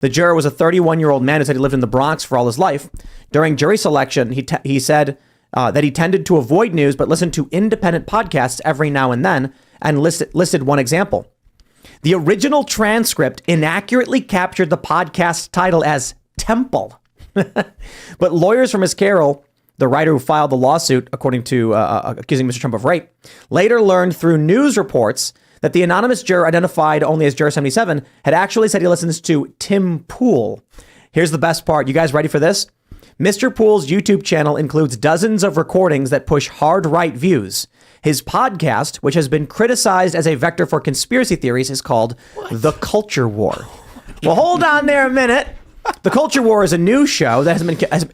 The juror was a 31-year-old man who said he lived in the Bronx for all his life. During jury selection, he said that he tended to avoid news but listened to independent podcasts every now and then, and listed one example. The original transcript inaccurately captured the podcast title as Temple. But lawyers for Ms. Carroll, the writer who filed the lawsuit, according to accusing Mr. Trump of rape, later learned through news reports that the anonymous juror, identified only as Juror 77, had actually said he listens to Timpool. Here's the best part. You guys ready for this? Mr. Pool's YouTube channel includes dozens of recordings that push hard right views. His podcast, which has been criticized as a vector for conspiracy theories, is called The Culture War. Well, hold on there a minute. The Culture War is a news show that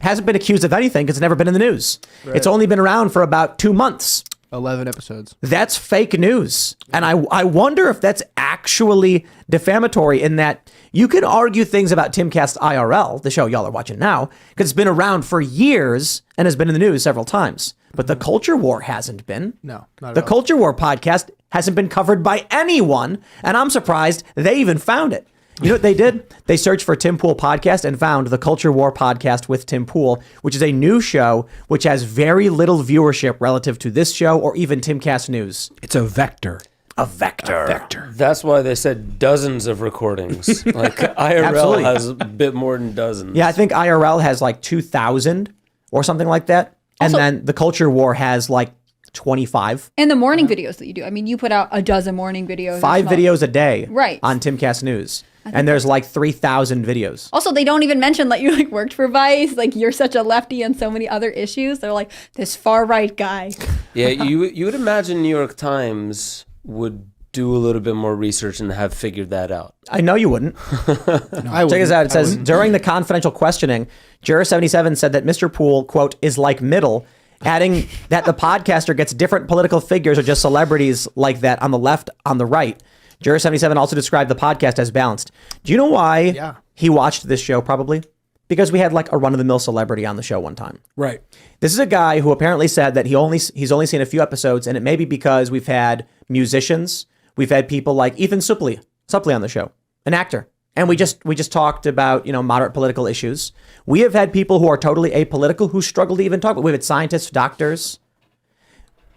hasn't been accused of anything because it's never been in the news. Right. It's only been around for about 2 months. 11 episodes. That's fake news. And I wonder if that's actually defamatory, in that you can argue things about Timcast IRL, the show y'all are watching now, because it's been around for years and has been in the news several times. But the Culture War hasn't been. No, not at The all. Culture War podcast hasn't been covered by anyone, and I'm surprised they even found it. You know what they did? They searched for Tim Pool podcast and found the Culture War podcast with Tim Pool, which is a new show which has very little viewership relative to this show or even Timcast News. It's a vector. A vector. That's why they said dozens of recordings. Like IRL Absolutely. has a bit more than dozens. Yeah, I think IRL has like 2,000 or something like that. And Also- then the Culture War has like 25. And the morning videos that you do. I mean, you put out a dozen morning videos. 5 videos a day Right. on Timcast News. And there's like 3,000 videos. Also, they don't even mention that you like worked for Vice. Like, you're such a lefty on so many other issues. They're like, this far right guy. Yeah, you would imagine New York Times would do a little bit more research and have figured that out. I know you wouldn't. Check this out. It says, during the confidential questioning, Juror 77 said that Mr. Pool, quote, is like middle, adding that the podcaster gets different political figures or just celebrities like that on the left, on the right. Juror 77 also described the podcast as balanced. Do you know why he watched this show? Probably because we had like a run-of-the-mill celebrity on the show one time. Right. This is a guy who apparently said that he's only seen a few episodes, and it may be because we've had musicians, we've had people like Ethan Suplee on the show, an actor, and we just talked about, you know, moderate political issues. We have had people who are totally apolitical who struggle to even talk, but we've had scientists, doctors,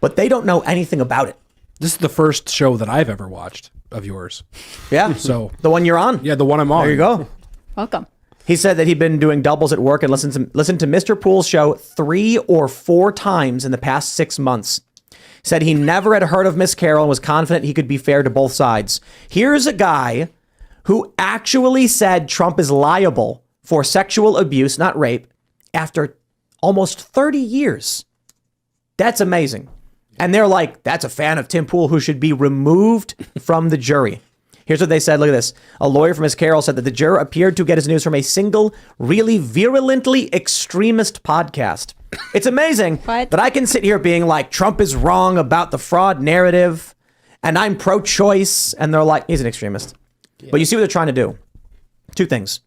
but they don't know anything about it. This is the first show that I've ever watched of yours. Yeah. So the one you're on. Yeah, the one I'm on. There you go. Welcome. He said that he'd been doing doubles at work and listened to Mr. Pool's show 3 or 4 times in the past 6 months. Said he never had heard of Miss Carroll and was confident he could be fair to both sides. Here's a guy who actually said Trump is liable for sexual abuse, not rape, after almost 30 years. That's amazing. And they're like, that's a fan of Tim Pool who should be removed from the jury. Here's what they said. Look at this. A lawyer for Ms. Carroll said that the juror appeared to get his news from a single, really virulently extremist podcast. It's amazing that I can sit here being like, Trump is wrong about the fraud narrative, and I'm pro-choice. And they're like, he's an extremist. Yeah. But you see what they're trying to do. 2 things.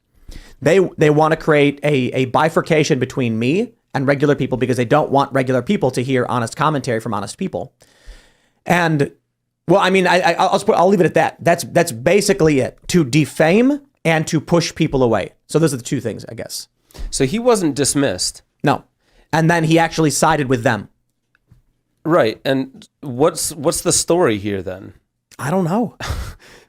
They want to create a bifurcation between me and regular people because they don't want regular people to hear honest commentary from honest people. And well, I mean, I'll leave it at that. That's basically it. To defame and to push people away. So those are the 2 things, I guess. So he wasn't dismissed. No. And then he actually sided with them. Right. And what's the story here then? I don't know.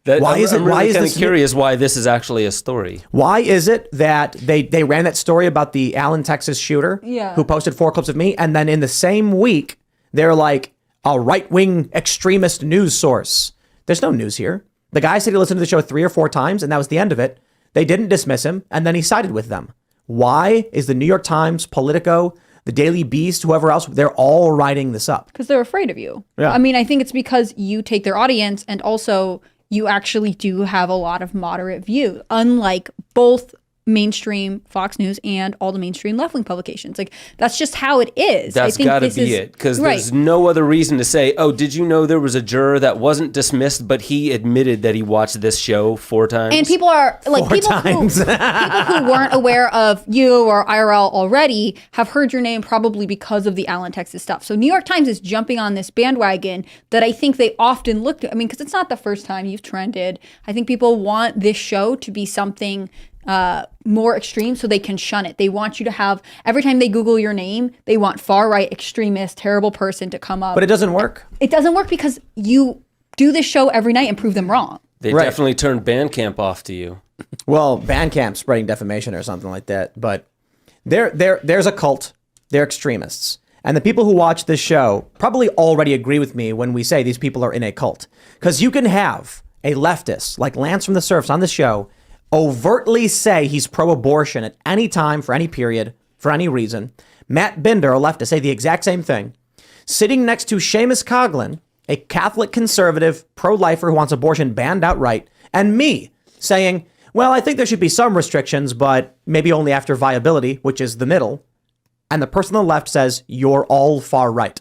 I'm Why is kind of this curious why this is actually a story. Why is it that they ran that story about the Allen, Texas shooter who posted 4 clips of me, and then in the same week they're like a right-wing extremist news source? There's no news here. The guy said he listened to the show 3 or 4 times, and that was the end of it. They didn't dismiss him, and then he sided with them. Why is the New York Times, Politico, the Daily Beast, whoever else, they're all writing this up? Because they're afraid of you. Yeah. I mean, I think it's because you take their audience, and also you actually do have a lot of moderate view, unlike both mainstream Fox News and all the mainstream left-wing publications. Like, that's just how it is. That's got to be it. Because there's no other reason to say, oh, did you know there was a juror that wasn't dismissed, but he admitted that he watched this show 4 times? And people are like, people who weren't aware of you or IRL already have heard your name probably because of the Allen, Texas stuff. So New York Times is jumping on this bandwagon that I think they often look at. I mean, because it's not the first time you've trended. I think people want this show to be something more extreme so they can shun it. They want you to have, every time they Google your name, they want far right, extremist, terrible person to come up. But it doesn't work. It doesn't work because you do this show every night and prove them wrong. They Right. definitely turned Bandcamp off to you. Well, Bandcamp spreading defamation or something like that. But there's a cult. They're extremists. And the people who watch this show probably already agree with me when we say these people are in a cult. Because you can have a leftist like Lance from the Surfs on the show overtly say he's pro-abortion at any time, for any period, for any reason. Matt Binder, a leftist, say the exact same thing. Sitting next to Seamus Coughlin, a Catholic conservative pro-lifer who wants abortion banned outright, and me saying, well, I think there should be some restrictions, but maybe only after viability, which is the middle. And the person on the left says, you're all far right.